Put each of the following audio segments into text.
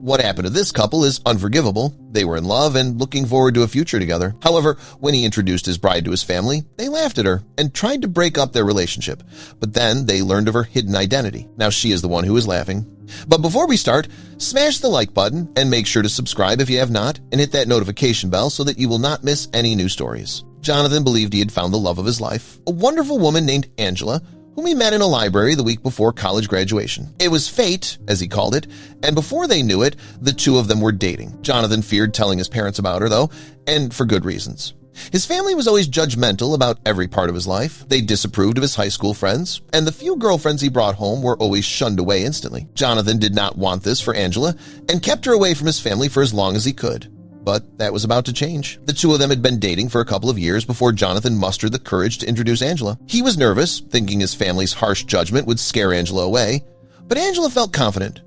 What happened to this couple is unforgivable. They were in love and looking forward to a future together. However, when he introduced his bride to his family, they laughed at her and tried to break up their relationship. But then they learned of her hidden identity. Now she is the one who is laughing. But before we start, smash the like button and make sure to subscribe if you have not, and hit that notification bell so that you will not miss any new stories. Jonathan believed he had found the love of his life, a wonderful woman named Angela, whom he met in a library the week before college graduation. It was fate, as he called it, and before they knew it, the two of them were dating. Jonathan feared telling his parents about her, though, and for good reasons. His family was always judgmental about every part of his life. They disapproved of his high school friends, and the few girlfriends he brought home were always shunned away instantly. Jonathan did not want this for Angela and kept her away from his family for as long as he could. But that was about to change. The two of them had been dating for a couple of years before Jonathan mustered the courage to introduce Angela. He was nervous, thinking his family's harsh judgment would scare Angela away, but Angela felt confident.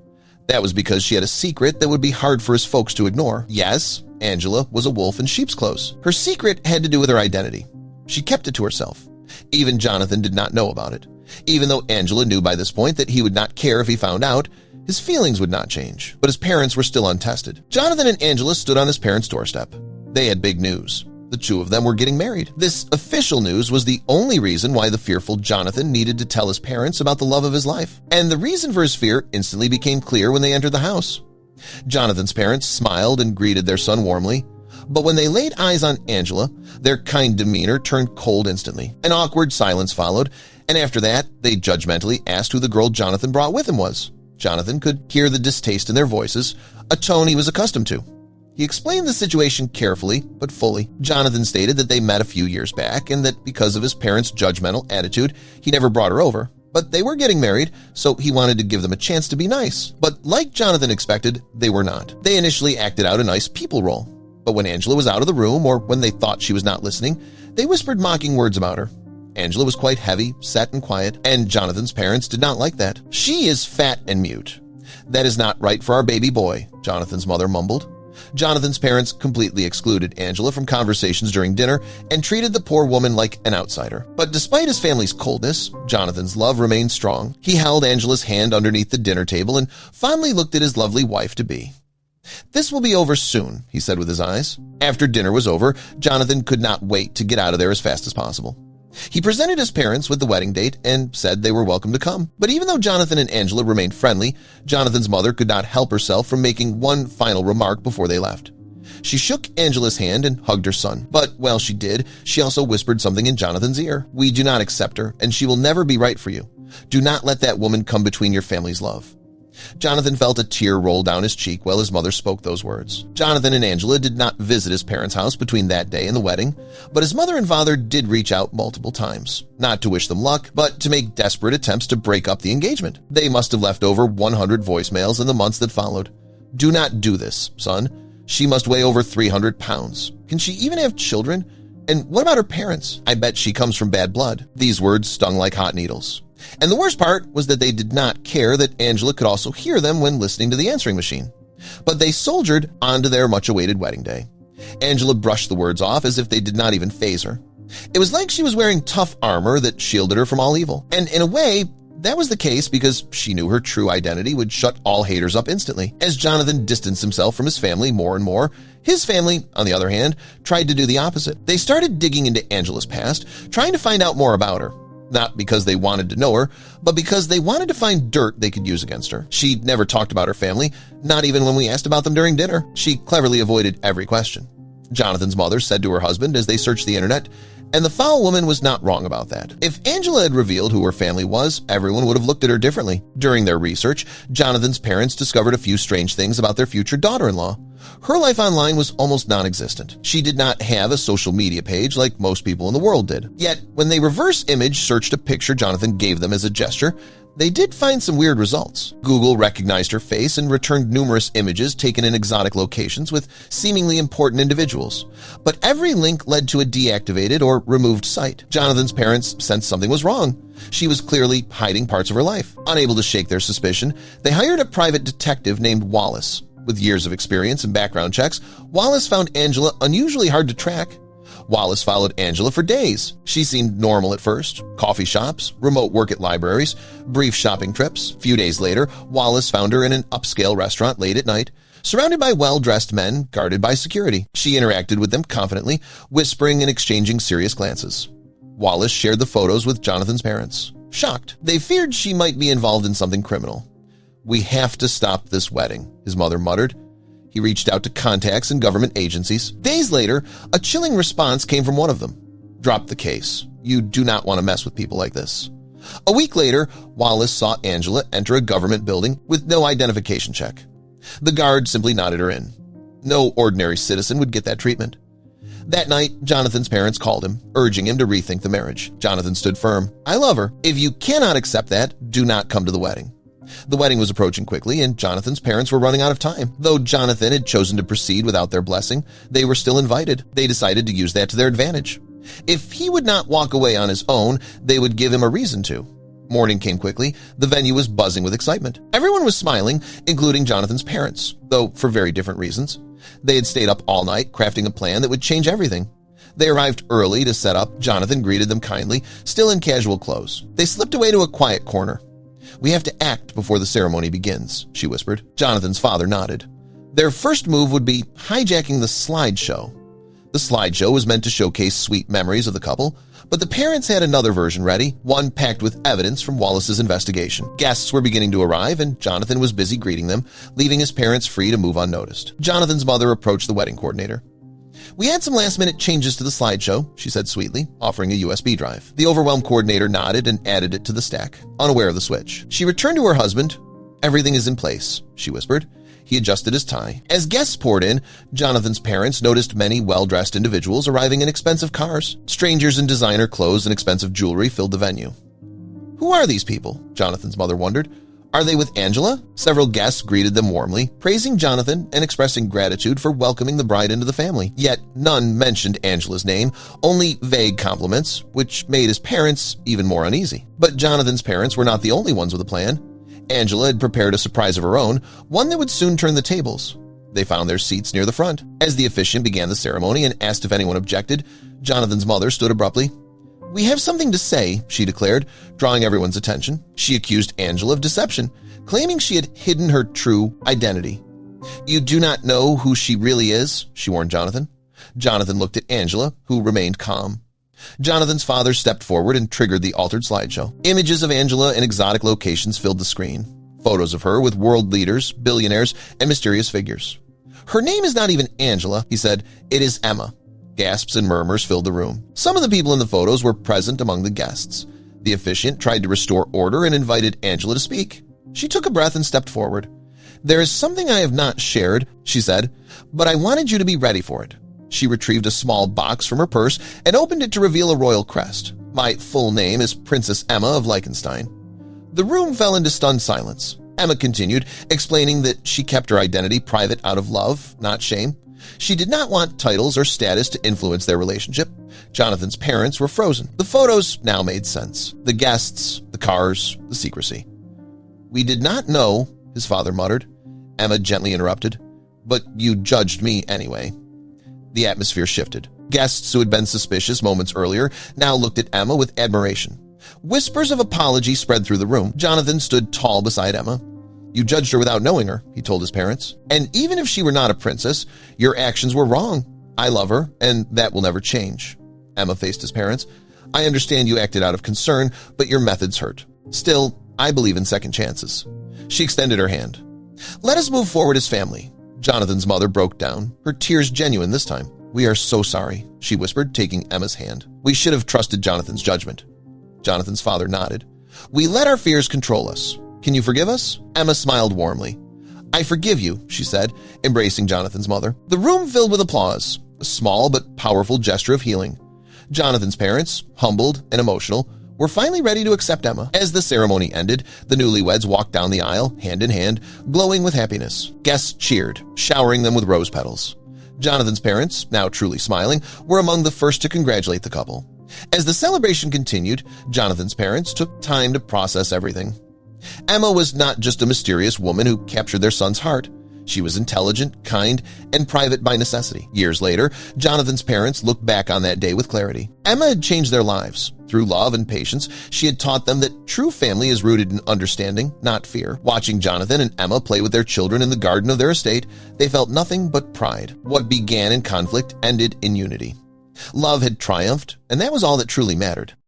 That was because she had a secret that would be hard for his folks to ignore. Yes, Angela was a wolf in sheep's clothes. Her secret had to do with her identity. She kept it to herself. Even Jonathan did not know about it. Even though Angela knew by this point that he would not care if he found out, his feelings would not change, but his parents were still untested. Jonathan and Angela stood on his parents' doorstep. They had big news. The two of them were getting married. This official news was the only reason why the fearful Jonathan needed to tell his parents about the love of his life. And the reason for his fear instantly became clear when they entered the house. Jonathan's parents smiled and greeted their son warmly. But when they laid eyes on Angela, their kind demeanor turned cold instantly. An awkward silence followed, and after that, they judgmentally asked who the girl Jonathan brought with him was. Jonathan could hear the distaste in their voices, a tone he was accustomed to. He explained the situation carefully but fully. Jonathan stated that they met a few years back and that because of his parents' judgmental attitude, he never brought her over. But they were getting married, so he wanted to give them a chance to be nice. But like Jonathan expected, they were not. They initially acted out a nice people role. But when Angela was out of the room or when they thought she was not listening, they whispered mocking words about her. Angela was quite heavy, set, and quiet, and Jonathan's parents did not like that. "She is fat and mute. That is not right for our baby boy," Jonathan's mother mumbled. Jonathan's parents completely excluded Angela from conversations during dinner and treated the poor woman like an outsider. But despite his family's coldness, Jonathan's love remained strong. He held Angela's hand underneath the dinner table and fondly looked at his lovely wife-to-be. "This will be over soon," he said with his eyes. After dinner was over, Jonathan could not wait to get out of there as fast as possible. He presented his parents with the wedding date and said they were welcome to come. But even though Jonathan and Angela remained friendly, Jonathan's mother could not help herself from making one final remark before they left. She shook Angela's hand and hugged her son. But while she did, she also whispered something in Jonathan's ear. "We do not accept her, and she will never be right for you. Do not let that woman come between your family's love." Jonathan felt a tear roll down his cheek while his mother spoke those words. Jonathan and Angela did not visit his parents' house between that day and the wedding, but his mother and father did reach out multiple times, not to wish them luck, but to make desperate attempts to break up the engagement. They must have left over 100 voicemails in the months that followed. "Do not do this, son. She must weigh over 300 pounds. Can she even have children? And what about her parents? I bet she comes from bad blood." These words stung like hot needles. And the worst part was that they did not care that Angela could also hear them when listening to the answering machine. But they soldiered on to their much-awaited wedding day. Angela brushed the words off as if they did not even faze her. It was like she was wearing tough armor that shielded her from all evil. And in a way, that was the case because she knew her true identity would shut all haters up instantly. As Jonathan distanced himself from his family more and more, his family, on the other hand, tried to do the opposite. They started digging into Angela's past, trying to find out more about her. Not because they wanted to know her, but because they wanted to find dirt they could use against her. She never talked about her family, not even when we asked about them during dinner. She cleverly avoided every question. Jonathan's mother said to her husband as they searched the internet, and the foul woman was not wrong about that. If Angela had revealed who her family was, everyone would have looked at her differently. During their research, Jonathan's parents discovered a few strange things about their future daughter-in-law. Her life online was almost non-existent. She did not have a social media page like most people in the world did. Yet, when they reverse image searched a picture Jonathan gave them as a gesture, they did find some weird results. Google recognized her face and returned numerous images taken in exotic locations with seemingly important individuals. But every link led to a deactivated or removed site. Jonathan's parents sensed something was wrong. She was clearly hiding parts of her life. Unable to shake their suspicion, they hired a private detective named Wallace. With years of experience and background checks, Wallace found Angela unusually hard to track. Wallace followed Angela for days. She seemed normal at first. Coffee shops, remote work at libraries, brief shopping trips. A few days later, Wallace found her in an upscale restaurant late at night. surrounded by well-dressed men guarded by security. She interacted with them confidently, whispering and exchanging serious glances. Wallace shared the photos with Jonathan's parents. Shocked, they feared she might be involved in something criminal. "We have to stop this wedding," his mother muttered. He reached out to contacts and government agencies. Days later, a chilling response came from one of them. "Drop the case. You do not want to mess with people like this." A week later, Wallace saw Angela enter a government building with no identification check. The guard simply nodded her in. No ordinary citizen would get that treatment. That night, Jonathan's parents called him, urging him to rethink the marriage. Jonathan stood firm. "I love her. If you cannot accept that, do not come to the wedding." The wedding was approaching quickly, and Jonathan's parents were running out of time. Though Jonathan had chosen to proceed without their blessing, they were still invited. They decided to use that to their advantage. If he would not walk away on his own, they would give him a reason to. Morning came quickly. The venue was buzzing with excitement. Everyone was smiling, including Jonathan's parents, though for very different reasons. They had stayed up all night, crafting a plan that would change everything. They arrived early to set up. Jonathan greeted them kindly, still in casual clothes. They slipped away to a quiet corner. "We have to act before the ceremony begins," she whispered. Jonathan's father nodded. Their first move would be hijacking the slideshow. The slideshow was meant to showcase sweet memories of the couple, but the parents had another version ready, one packed with evidence from Wallace's investigation. Guests were beginning to arrive, and Jonathan was busy greeting them, leaving his parents free to move unnoticed. Jonathan's mother approached the wedding coordinator. "We had some last-minute changes to the slideshow," she said sweetly, offering a USB drive. The overwhelmed coordinator nodded and added it to the stack, unaware of the switch. She returned to her husband. "Everything is in place," she whispered. He adjusted his tie. As guests poured in, Jonathan's parents noticed many well-dressed individuals arriving in expensive cars. Strangers in designer clothes and expensive jewelry filled the venue. "Who are these people?" Jonathan's mother wondered. "Are they with Angela?" Several guests greeted them warmly, praising Jonathan and expressing gratitude for welcoming the bride into the family. Yet none mentioned Angela's name, only vague compliments, which made his parents even more uneasy. But Jonathan's parents were not the only ones with a plan. Angela had prepared a surprise of her own, one that would soon turn the tables. They found their seats near the front. As the officiant began the ceremony and asked if anyone objected, Jonathan's mother stood abruptly. "We have something to say," she declared, drawing everyone's attention. She accused Angela of deception, claiming she had hidden her true identity. "You do not know who she really is," she warned Jonathan. Jonathan looked at Angela, who remained calm. Jonathan's father stepped forward and triggered the altered slideshow. Images of Angela in exotic locations filled the screen. Photos of her with world leaders, billionaires, and mysterious figures. "Her name is not even Angela," he said. "It is Emma." Gasps and murmurs filled the room. Some of the people in the photos were present among the guests. The officiant tried to restore order and invited Angela to speak. She took a breath and stepped forward. "There is something I have not shared," she said, "but I wanted you to be ready for it." She retrieved a small box from her purse and opened it to reveal a royal crest. "My full name is Princess Emma of Liechtenstein." The room fell into stunned silence. Emma continued, explaining that she kept her identity private out of love, not shame. She did not want titles or status to influence their relationship. Jonathan's parents were frozen. The photos now made sense. The guests, the cars, the secrecy. "We did not know," his father muttered. Emma gently interrupted. "But you judged me anyway." The atmosphere shifted. Guests who had been suspicious moments earlier now looked at Emma with admiration. Whispers of apology spread through the room. Jonathan stood tall beside Emma. "You judged her without knowing her," he told his parents. "And even if she were not a princess, your actions were wrong. I love her, and that will never change." Emma faced his parents. "I understand you acted out of concern, but your methods hurt. Still, I believe in second chances." She extended her hand. "Let us move forward as family." Jonathan's mother broke down, her tears genuine this time. "We are so sorry," she whispered, taking Emma's hand. "We should have trusted Jonathan's judgment." Jonathan's father nodded. "We let our fears control us. Can you forgive us?" Emma smiled warmly. "I forgive you," she said, embracing Jonathan's mother. The room filled with applause, a small but powerful gesture of healing. Jonathan's parents, humbled and emotional, were finally ready to accept Emma. As the ceremony ended, the newlyweds walked down the aisle, hand in hand, glowing with happiness. Guests cheered, showering them with rose petals. Jonathan's parents, now truly smiling, were among the first to congratulate the couple. As the celebration continued, Jonathan's parents took time to process everything. Emma was not just a mysterious woman who captured their son's heart. She was intelligent, kind, and private by necessity. Years later, Jonathan's parents looked back on that day with clarity. Emma had changed their lives. Through love and patience, she had taught them that true family is rooted in understanding, not fear. Watching Jonathan and Emma play with their children in the garden of their estate, they felt nothing but pride. What began in conflict ended in unity. Love had triumphed, and that was all that truly mattered.